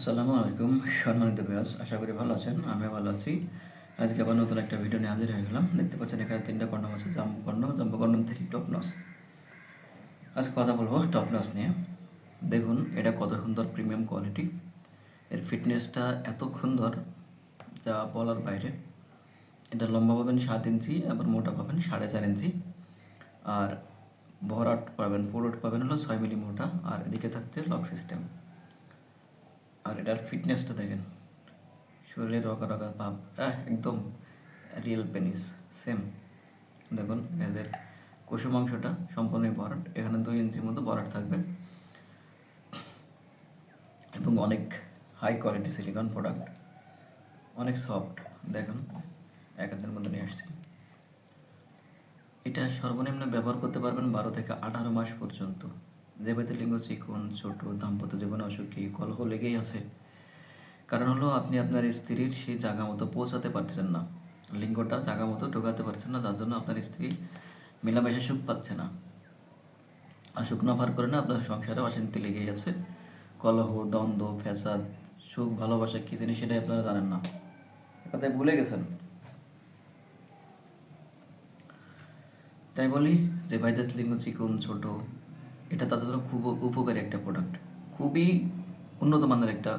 আসসালামু আলাইকুম সম্মানিত ভিউয়ার্স, আশা করি ভালো আছেন। আমিও ভালো আছি। আজকে আবার নতুন একটা ভিডিও নিয়ে হাজির হয়ে গেলাম। দেখতে পাচ্ছেন এখানে 3টা কন্ডম আছে, jumbo condom, jumbo condom 3 top নস। আজকে কথা বলবো টপ নস নিয়ে। দেখুন এটা কত সুন্দর প্রিমিয়াম কোয়ালিটি। এর ফিটনেসটা এত সুন্দর যা বলার বাইরে। এটা লম্বা পাবেন 7 ইঞ্চি, আবার মোটা পাবেন 4.5 ইঞ্চি, আর ভরাট পাবেন পুরোট পাবেন হলো 6 মিলি মোটা, আর এদিকে থাকছে লক সিস্টেম। আর এটার ফিটনেসটা দেখেন, শরীরে রগা রগা ভাব, একদম রিয়েল পেনিস সেম। দেখুন এদের কুসুম অংশটা সম্পূর্ণই ভরাট, এখানে 2 ইঞ্চির মতো ভরাট থাকবে এবং অনেক হাই কোয়ালিটি সিলিকন প্রোডাক্ট, অনেক সফট। দেখুন এক হাতের মধ্যে নিয়ে আসছি। এটা সর্বনিম্ন ব্যবহার করতে পারবেন 12 থেকে 18 মাস পর্যন্ত। যে ব্যক্তি লিঙ্গ চিকন, ছোট, দাম্পত্য জীবনে অসুখী, কলহ লেগেই আছে। কারণ হলো আপনি আপনার স্ত্রীর সেই জায়গা মতো পৌঁছাতে পারছেন না, লিঙ্গটা জায়গা মতো ঢোকাতে পারছেন না, যার জন্য আপনার স্ত্রী মেলামেশা সুখ পাচ্ছে না। আর সুখ না পাওয়ার কারণে আপনার সংসারে অশান্তি লেগেই আছে, কলহ, দ্বন্দ্ব, ফ্যাসাদ। সুখ ভালোবাসা কী জিনিস সেটাই আপনারা জানেন না, কথায় ভুলে গেছেন। তাই বলি যে ভাইদাস লিঙ্গ চিকন, ছোট, এটা তাদের জন্য খুব উপকারী একটা প্রোডাক্ট, খুবই উন্নত মানের একটা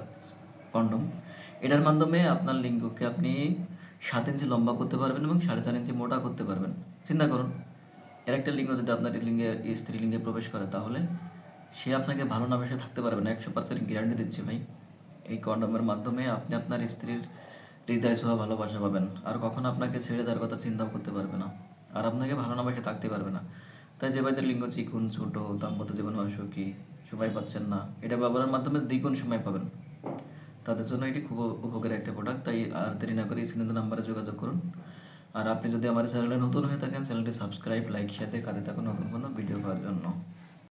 কন্ডম। এটার মাধ্যমে আপনার লিঙ্গকে আপনি 7 ইঞ্চি লম্বা করতে পারবেন এবং 4.5 ইঞ্চি মোটা করতে পারবেন। চিন্তা করুন, এর একটা লিঙ্গ যদি আপনার স্ত্রীলিঙ্গে প্রবেশ করে, তাহলে সে আপনাকে ভালো না বেসে থাকতে পারবে না। 100% গ্যারান্টি দিচ্ছি ভাই। এই কন্ডমের মাধ্যমে আপনি আপনার স্ত্রীর হৃদয় ছোঁয়া ভালোবাসা পাবেন, আর কখনো আপনাকে ছেড়ে দেওয়ার কথা চিন্তাও করতে পারবে না, আর আপনাকে ভালো না বেসে থাকতে পারবে না। তাই যে ভাইদের লিঙ্গ চিকুন, ছোট, দাম্পত্য জীবনে অসুখী, সময় পাচ্ছেন না, এটা ব্যবহারের মাধ্যমে দ্বিগুণ সময় পাবেন। তাদের জন্য এটি খুব উপকারী একটা প্রোডাক্ট। তাই আর দেরি না করে স্ক্রিনে নাম্বারে যোগাযোগ করুন। আর আপনি যদি আমার চ্যানেলে নতুন হয়ে থাকেন, চ্যানেলটি সাবস্ক্রাইব, লাইক, শেয়ার দিয়ে কাজে থাকুন নতুন কোনো ভিডিও পাওয়ার জন্য।